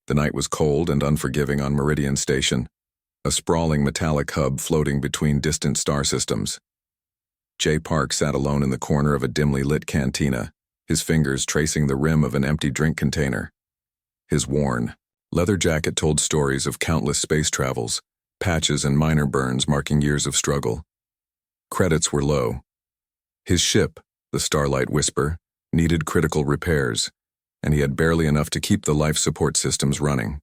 The night was cold and unforgiving on Meridian Station, a sprawling metallic hub floating between distant star systems. Jay Park sat alone in the corner of a dimly lit cantina, his fingers tracing the rim of an empty drink container. His worn, leather jacket told stories of countless space travels, patches and minor burns marking years of struggle. Credits were low. His ship, the Starlight Whisper, needed critical repairs, and he had barely enough to keep the life support systems running.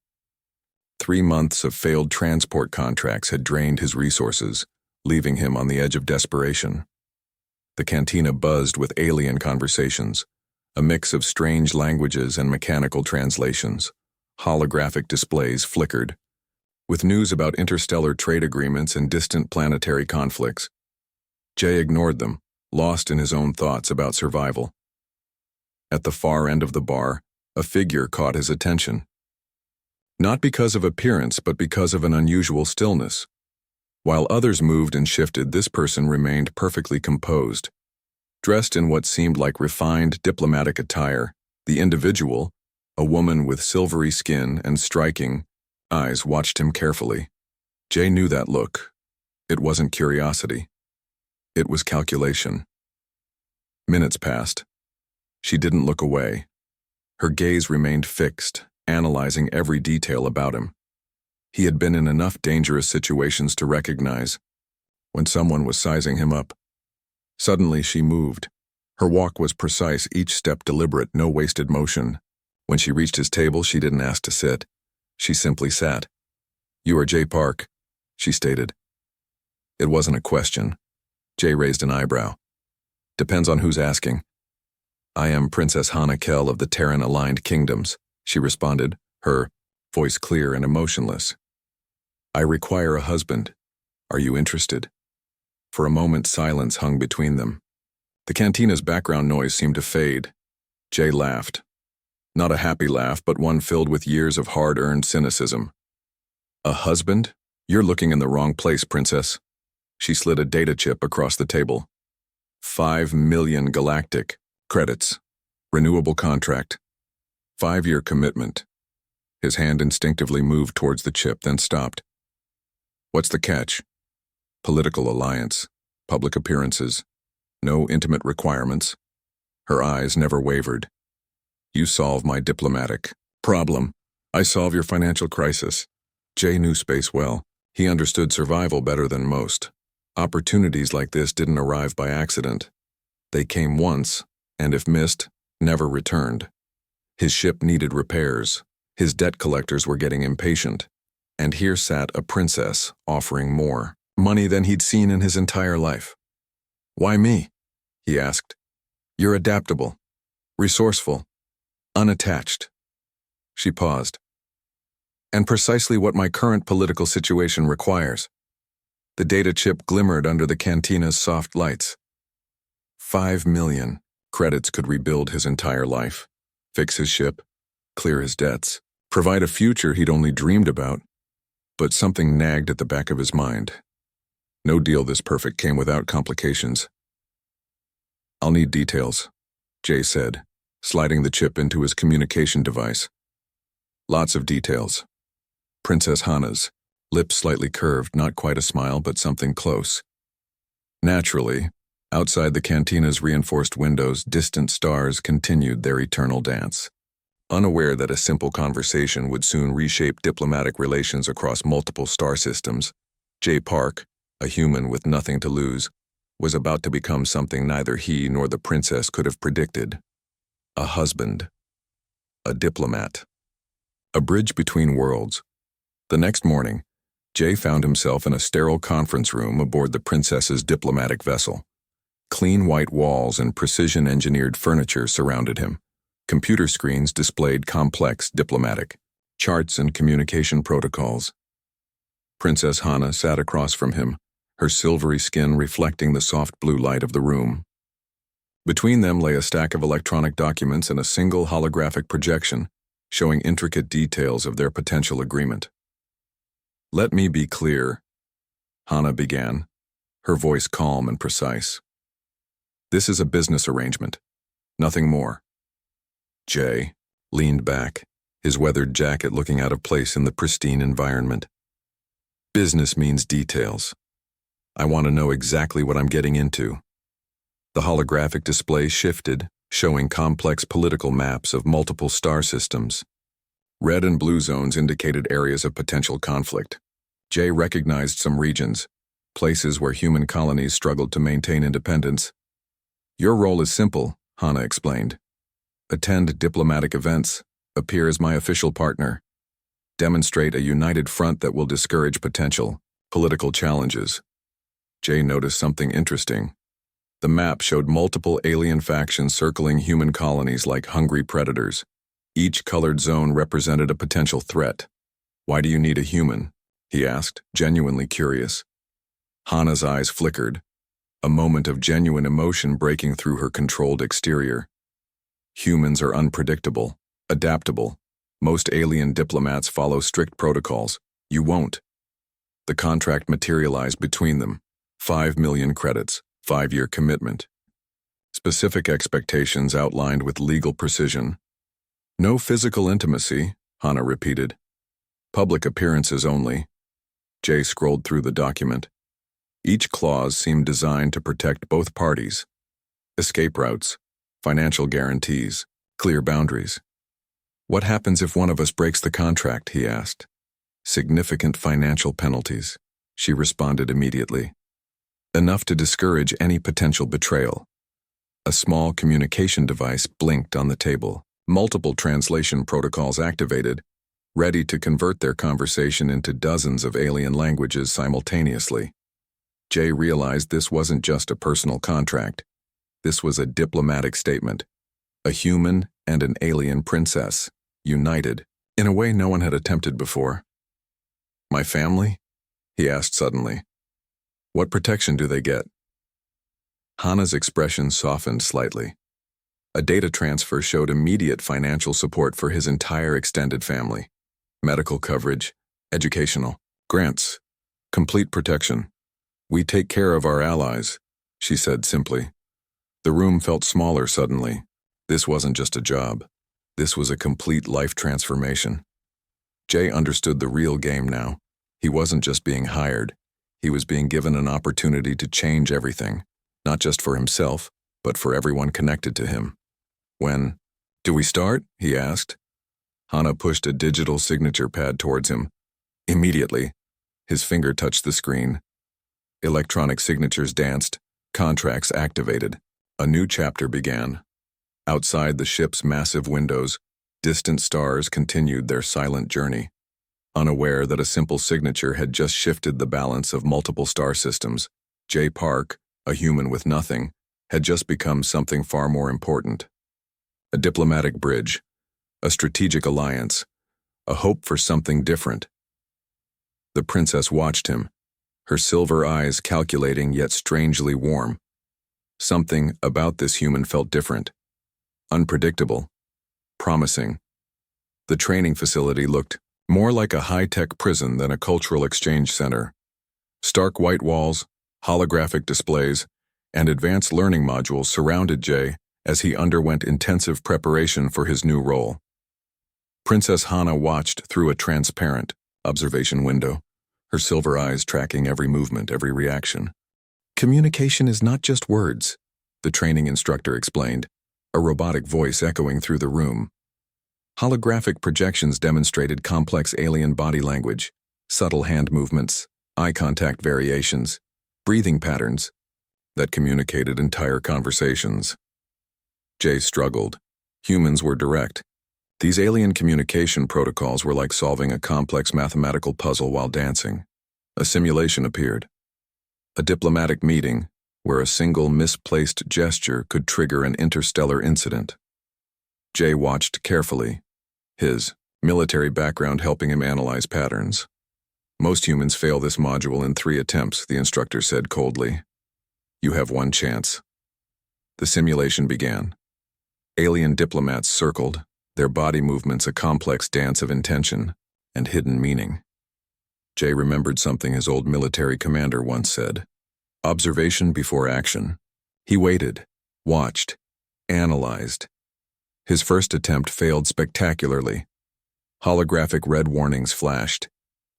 3 months of failed transport contracts had drained his resources, leaving him on the edge of desperation. The cantina buzzed with alien conversations, a mix of strange languages and mechanical translations. Holographic displays flickered, with news about interstellar trade agreements and distant planetary conflicts. Jay ignored them, lost in his own thoughts about survival. At the far end of the bar, a figure caught his attention. Not because of appearance, but because of an unusual stillness. While others moved and shifted, this person remained perfectly composed. Dressed in what seemed like refined diplomatic attire, the individual, a woman with silvery skin and striking eyes, watched him carefully. Jay knew that look. It wasn't curiosity. It was calculation. Minutes passed. She didn't look away. Her gaze remained fixed, analyzing every detail about him. He had been in enough dangerous situations to recognize when someone was sizing him up. Suddenly she moved. Her walk was precise, each step deliberate, no wasted motion. When she reached his table, she didn't ask to sit. She simply sat. "You are Jay Park," she stated. It wasn't a question. Jay raised an eyebrow. "Depends on who's asking." "I am Princess Hana Kell of the Terran-aligned kingdoms," she responded, her voice clear and emotionless. "I require a husband. Are you interested?" For a moment, silence hung between them. The cantina's background noise seemed to fade. Jay laughed. Not a happy laugh, but one filled with years of hard-earned cynicism. "A husband? You're looking in the wrong place, princess." She slid a data chip across the table. 5 million galactic credits. Renewable contract. 5-year commitment. His hand instinctively moved towards the chip, then stopped. "What's the catch?" "Political alliance. Public appearances. No intimate requirements." Her eyes never wavered. "You solve my diplomatic problem. I solve your financial crisis." Jay knew space well. He understood survival better than most. Opportunities like this didn't arrive by accident. They came once, and if missed, never returned. His ship needed repairs. His debt collectors were getting impatient. And here sat a princess offering more money than he'd seen in his entire life. "Why me?" he asked. "You're adaptable, resourceful, unattached." She paused. "And precisely what my current political situation requires." The data chip glimmered under the cantina's soft lights. 5 million credits could rebuild his entire life, fix his ship, clear his debts, provide a future he'd only dreamed about. But something nagged at the back of his mind. No deal this perfect came without complications. "I'll need details," Jay said, sliding the chip into his communication device. "Lots of details." Princess Hana's lips slightly curved, not quite a smile, but something close. Naturally, outside the cantina's reinforced windows, distant stars continued their eternal dance. Unaware that a simple conversation would soon reshape diplomatic relations across multiple star systems, Jay Park, a human with nothing to lose, was about to become something neither he nor the princess could have predicted. A husband. A diplomat. A bridge between worlds. The next morning, Jay found himself in a sterile conference room aboard the princess's diplomatic vessel. Clean white walls and precision-engineered furniture surrounded him. Computer screens displayed complex diplomatic charts and communication protocols. Princess Hana sat across from him, her silvery skin reflecting the soft blue light of the room. Between them lay a stack of electronic documents and a single holographic projection, showing intricate details of their potential agreement. "Let me be clear," Hana began, her voice calm and precise. "This is a business arrangement, nothing more." Jay leaned back, his weathered jacket looking out of place in the pristine environment. Business means details. I want to know exactly what I'm getting into. The holographic display shifted, showing complex political maps of multiple star systems. Red and blue zones indicated areas of potential conflict. Jay recognized some regions, places where human colonies struggled to maintain independence. Your role is simple, Hana explained. Attend diplomatic events, appear as my official partner. Demonstrate a united front that will discourage potential political challenges. Jay noticed something interesting. The map showed multiple alien factions circling human colonies like hungry predators. Each colored zone represented a potential threat. Why do you need a human? He asked, genuinely curious. Hana's eyes flickered, a moment of genuine emotion breaking through her controlled exterior. Humans are unpredictable, adaptable. Most alien diplomats follow strict protocols. You won't. The contract materialized between them. 5 million credits, 5-year commitment. Specific expectations outlined with legal precision. No physical intimacy, Hana repeated. Public appearances only. Jay scrolled through the document. Each clause seemed designed to protect both parties. Escape routes, financial guarantees, clear boundaries. What happens if one of us breaks the contract, he asked. Significant financial penalties, she responded immediately. Enough to discourage any potential betrayal. A small communication device blinked on the table. Multiple translation protocols activated, ready to convert their conversation into dozens of alien languages simultaneously. Jay realized this wasn't just a personal contract. This was a diplomatic statement. A human and an alien princess, united, in a way no one had attempted before. My family? He asked suddenly. What protection do they get? Hana's expression softened slightly. A data transfer showed immediate financial support for his entire extended family. Medical coverage, educational, grants, complete protection. We take care of our allies, she said simply. The room felt smaller suddenly. This wasn't just a job. This was a complete life transformation. Jay understood the real game now. He wasn't just being hired. He was being given an opportunity to change everything, not just for himself, but for everyone connected to him. When, do we start? He asked. Hana pushed a digital signature pad towards him. Immediately, his finger touched the screen. Electronic signatures danced, contracts activated. A new chapter began. Outside the ship's massive windows, distant stars continued their silent journey, unaware that a simple signature had just shifted the balance of multiple star systems. Jay Park, a human with nothing, had just become something far more important. A diplomatic bridge, a strategic alliance, a hope for something different. The princess watched him, her silver eyes calculating yet strangely warm. Something about this human felt different, unpredictable, promising. The training facility looked more like a high-tech prison than a cultural exchange center. Stark white walls, holographic displays, and advanced learning modules surrounded Jay as he underwent intensive preparation for his new role. Princess Hana watched through a transparent observation window, her silver eyes tracking every movement, every reaction. Communication is not just words, the training instructor explained, a robotic voice echoing through the room. Holographic projections demonstrated complex alien body language, subtle hand movements, eye contact variations, breathing patterns that communicated entire conversations. Jay struggled. Humans were direct. These alien communication protocols were like solving a complex mathematical puzzle while dancing. A simulation appeared. A diplomatic meeting where a single misplaced gesture could trigger an interstellar incident. Jay watched carefully, his military background helping him analyze patterns. Most humans fail this module in 3 attempts, the instructor said coldly. You have 1 chance. The simulation began. Alien diplomats circled, their body movements a complex dance of intention and hidden meaning. Jay remembered something his old military commander once said. Observation before action. He waited, watched, analyzed. His first attempt failed spectacularly. Holographic red warnings flashed.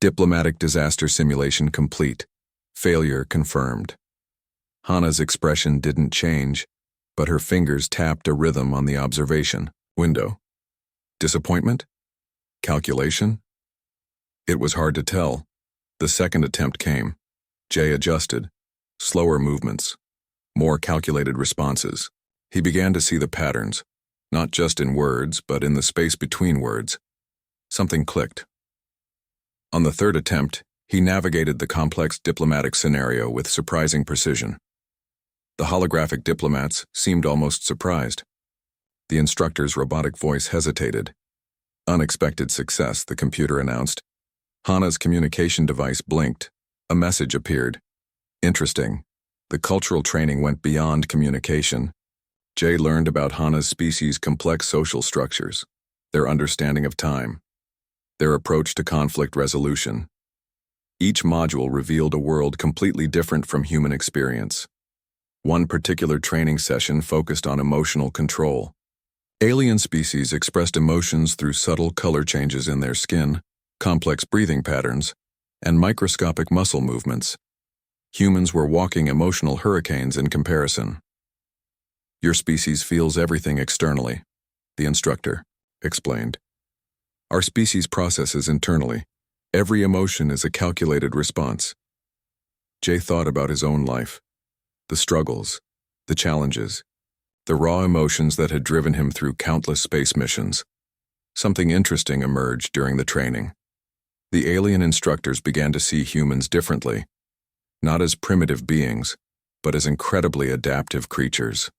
Diplomatic disaster simulation complete. Failure confirmed. Hana's expression didn't change, but her fingers tapped a rhythm on the observation window. Disappointment? Calculation? It was hard to tell. The second attempt came. Jay adjusted. Slower movements. More calculated responses. He began to see the patterns, not just in words, but in the space between words. Something clicked. On the third attempt, he navigated the complex diplomatic scenario with surprising precision. The holographic diplomats seemed almost surprised. The instructor's robotic voice hesitated. Unexpected success, the computer announced. Hana's communication device blinked. A message appeared. Interesting. The cultural training went beyond communication. Jay learned about Hana's species' complex social structures, their understanding of time, their approach to conflict resolution. Each module revealed a world completely different from human experience. One particular training session focused on emotional control. Alien species expressed emotions through subtle color changes in their skin, complex breathing patterns, and microscopic muscle movements. Humans were walking emotional hurricanes in comparison. Your species feels everything externally, the instructor explained. Our species processes internally. Every emotion is a calculated response. Jay thought about his own life, the struggles, the challenges, the raw emotions that had driven him through countless space missions. Something interesting emerged during the training. The alien instructors began to see humans differently, not as primitive beings, but as incredibly adaptive creatures.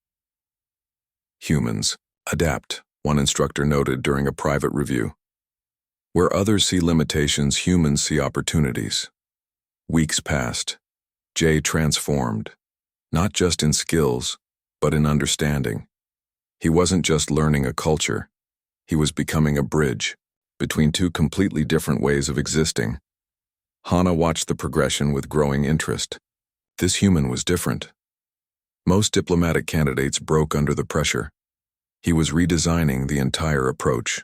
Humans adapt, one instructor noted during a private review. Where others see limitations, humans see opportunities. Weeks passed. Jay transformed, not just in skills, but in understanding. He wasn't just learning a culture. He was becoming a bridge between two completely different ways of existing. Hana watched the progression with growing interest. This human was different. Most diplomatic candidates broke under the pressure. He was redesigning the entire approach.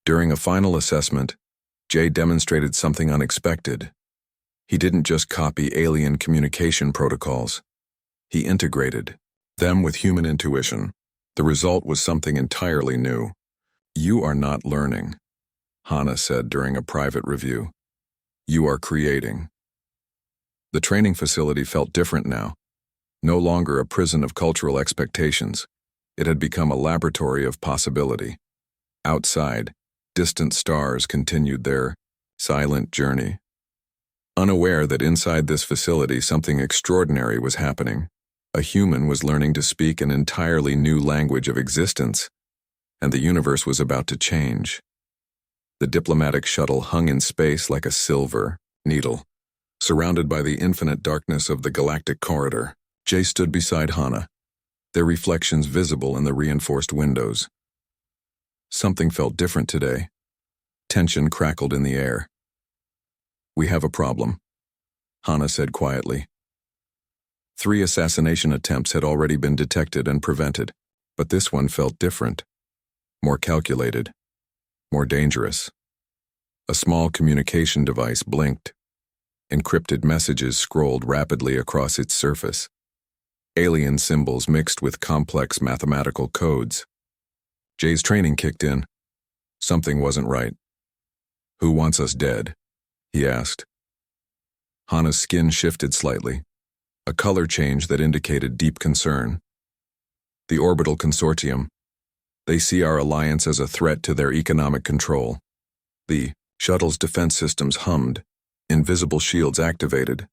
During a final assessment, Jay demonstrated something unexpected. He didn't just copy alien communication protocols. He integrated them with human intuition. The result was something entirely new. You are not learning, Hana said during a private review. You are creating. The training facility felt different now. No longer a prison of cultural expectations. It had become a laboratory of possibility. Outside, distant stars continued their silent journey. Unaware that inside this facility something extraordinary was happening, a human was learning to speak an entirely new language of existence, and the universe was about to change. The diplomatic shuttle hung in space like a silver needle, surrounded by the infinite darkness of the galactic corridor. Jay stood beside Hana, their reflections visible in the reinforced windows. Something felt different today. Tension crackled in the air. We have a problem, Hana said quietly. 3 assassination attempts had already been detected and prevented, but this one felt different, more calculated, more dangerous. A small communication device blinked. Encrypted messages scrolled rapidly across its surface. Alien symbols mixed with complex mathematical codes. Jay's training kicked in. Something wasn't right. Who wants us dead? He asked. Hana's skin shifted slightly, a color change that indicated deep concern. The Orbital Consortium. They see our alliance as a threat to their economic control. The shuttle's defense systems hummed, invisible shields activated.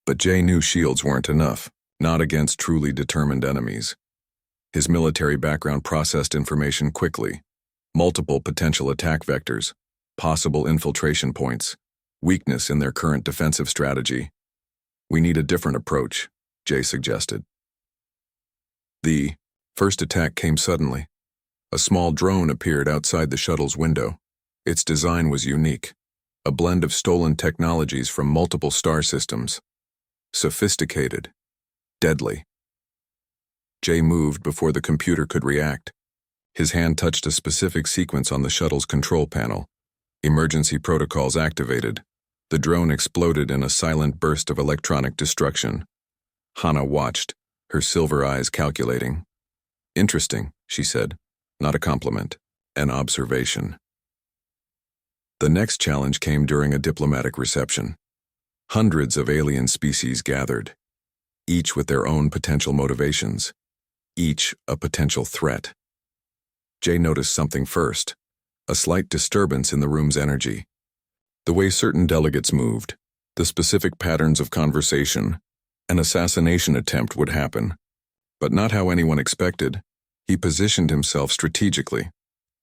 But Jay knew shields weren't enough, not against truly determined enemies. His military background processed information quickly. Multiple potential attack vectors, possible infiltration points, weakness in their current defensive strategy. We need a different approach, Jay suggested. The first attack came suddenly. A small drone appeared outside the shuttle's window. Its design was unique, a blend of stolen technologies from multiple star systems. Sophisticated, deadly. Jay moved before the computer could react. His hand touched a specific sequence on the shuttle's control panel. Emergency protocols activated. The drone exploded in a silent burst of electronic destruction. Hana watched, her silver eyes calculating. "Interesting," she said. Not a compliment, an observation. The next challenge came during a diplomatic reception. Hundreds of alien species gathered, each with their own potential motivations, each a potential threat. Jay noticed something first, a slight disturbance in the room's energy. The way certain delegates moved, the specific patterns of conversation. An assassination attempt would happen, but not how anyone expected. He positioned himself strategically,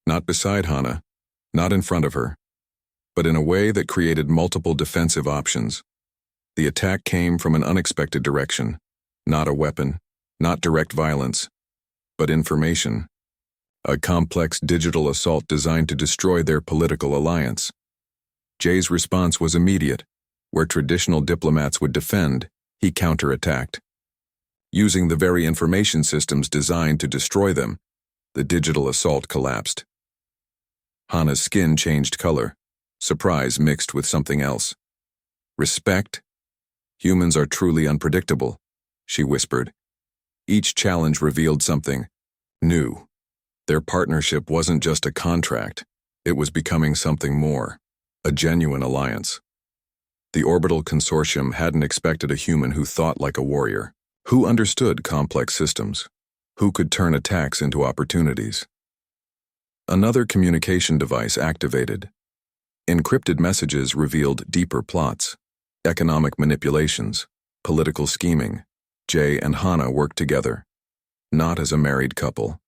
not beside Hana, not in front of her, but in a way that created multiple defensive options. The attack came from an unexpected direction, not a weapon, not direct violence, but information. A complex digital assault designed to destroy their political alliance. Jay's response was immediate. Where traditional diplomats would defend, he counterattacked. Using the very information systems designed to destroy them, the digital assault collapsed. Hana's skin changed color, surprise mixed with something else. "Respect? Humans are truly unpredictable," she whispered. Each challenge revealed something new. Their partnership wasn't just a contract, it was becoming something more, a genuine alliance. The Orbital Consortium hadn't expected a human who thought like a warrior, who understood complex systems, who could turn attacks into opportunities. Another communication device activated. Encrypted messages revealed deeper plots, economic manipulations, political scheming. Jay and Hana worked together, not as a married couple,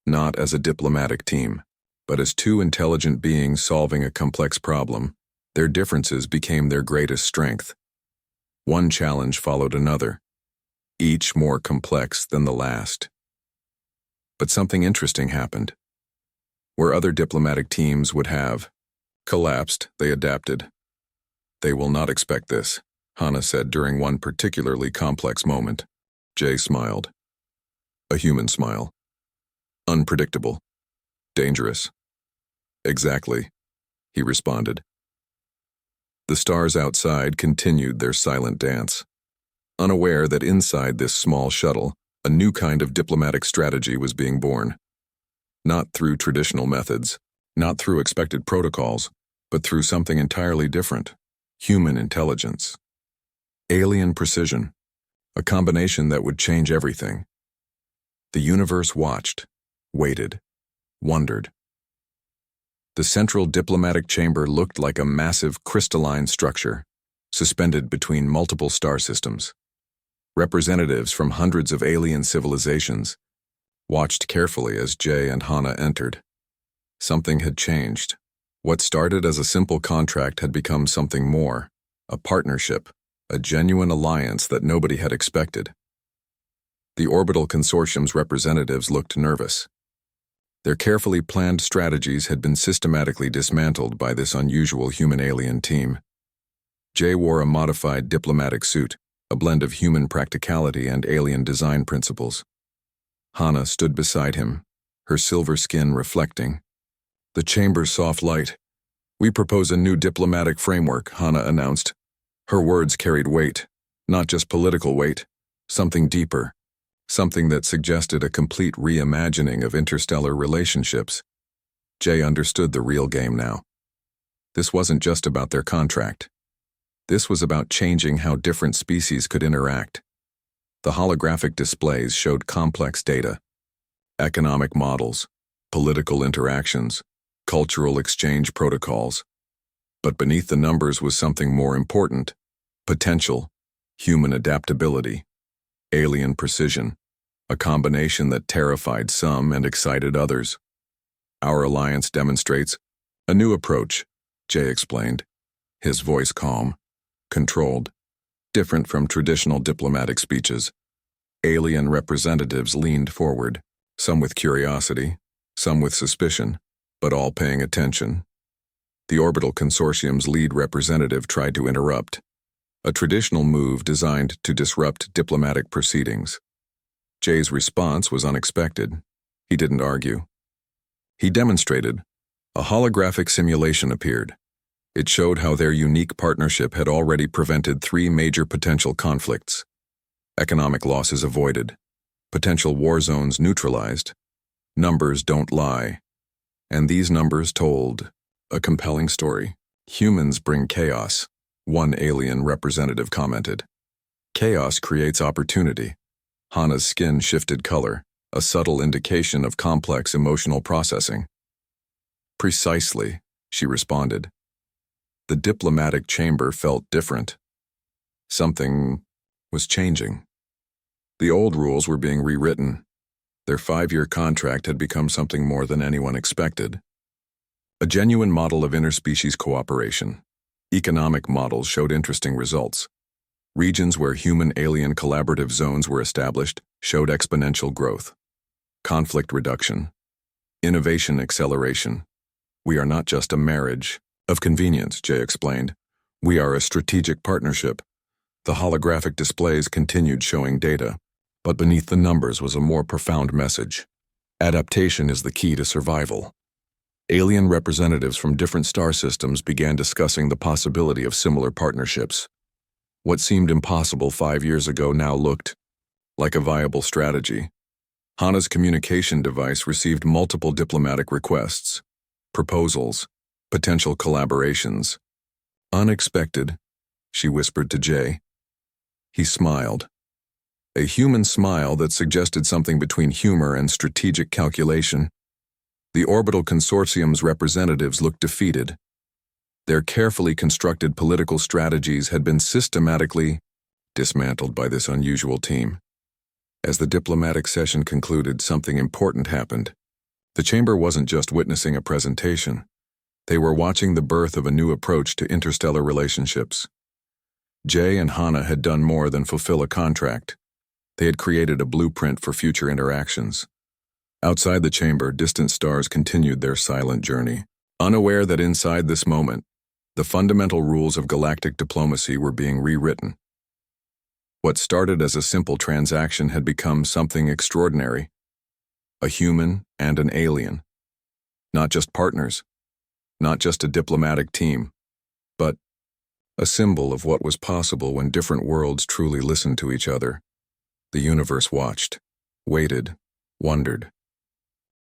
not as a diplomatic team, but as two intelligent beings solving a complex problem. Their differences became their greatest strength. One challenge followed another, each more complex than the last. But something interesting happened. Where other diplomatic teams would have collapsed, they adapted. "They will not expect this," Hana said during one particularly complex moment. Jay smiled. A human smile. "Unpredictable. Dangerous." "Exactly," he responded. The stars outside continued their silent dance, unaware that inside this small shuttle, a new kind of diplomatic strategy was being born. Not through traditional methods, not through expected protocols, but through something entirely different: human intelligence. Alien precision, a combination that would change everything. The universe watched, waited, wondered. The central diplomatic chamber looked like a massive crystalline structure, suspended between multiple star systems. Representatives from hundreds of alien civilizations watched carefully as Jay and Hana entered. Something had changed. What started as a simple contract had become something more, a partnership, a genuine alliance that nobody had expected. The Orbital Consortium's representatives looked nervous. Their carefully planned strategies had been systematically dismantled by this unusual human-alien team. Jay wore a modified diplomatic suit, a blend of human practicality and alien design principles. Hana stood beside him, her silver skin reflecting. "The chamber's soft light. We propose a new diplomatic framework," Hana announced. Her words carried weight, not just political weight, something deeper. Something that suggested a complete reimagining of interstellar relationships. Jay understood the real game now. This wasn't just about their contract. This was about changing how different species could interact. The holographic displays showed complex data, economic models, political interactions, cultural exchange protocols. But beneath the numbers was something more important: potential, human adaptability, alien precision, a combination that terrified some and excited others. "Our alliance demonstrates a new approach," Jay explained, his voice calm, controlled, different from traditional diplomatic speeches. Alien representatives leaned forward, some with curiosity, some with suspicion, but all paying attention. The Orbital Consortium's lead representative tried to interrupt, a traditional move designed to disrupt diplomatic proceedings. Jay's response was unexpected. He didn't argue. He demonstrated. A holographic simulation appeared. It showed how their unique partnership had already prevented 3 major potential conflicts. Economic losses avoided. Potential war zones neutralized. Numbers don't lie. And these numbers told a compelling story. Humans bring chaos, one alien representative commented. Chaos creates opportunity. Hana's skin shifted color, a subtle indication of complex emotional processing. Precisely, she responded. The diplomatic chamber felt different. Something was changing. The old rules were being rewritten. Their 5-year contract had become something more than anyone expected. A genuine model of interspecies cooperation. Economic models showed interesting results. Regions where human-alien collaborative zones were established showed exponential growth. Conflict reduction. Innovation acceleration. We are not just a marriage of convenience, Jay explained. We are a strategic partnership. The holographic displays continued showing data, but beneath the numbers was a more profound message. Adaptation is the key to survival. Alien representatives from different star systems began discussing the possibility of similar partnerships. What seemed impossible 5 years ago now looked like a viable strategy. Hana's communication device received multiple diplomatic requests, proposals, potential collaborations. Unexpected, she whispered to Jay. He smiled. A human smile that suggested something between humor and strategic calculation. The orbital consortium's representatives looked defeated. Their carefully constructed political strategies had been systematically dismantled by this unusual team. As the diplomatic session concluded, something important happened. The chamber wasn't just witnessing a presentation. They were watching the birth of a new approach to interstellar relationships. Jay and Hana had done more than fulfill a contract. They had created a blueprint for future interactions. Outside the chamber, distant stars continued their silent journey, unaware that inside this moment, the fundamental rules of galactic diplomacy were being rewritten. What started as a simple transaction had become something extraordinary. A human and an alien. Not just partners, not just a diplomatic team, but a symbol of what was possible when different worlds truly listened to each other. The universe watched, waited, wondered.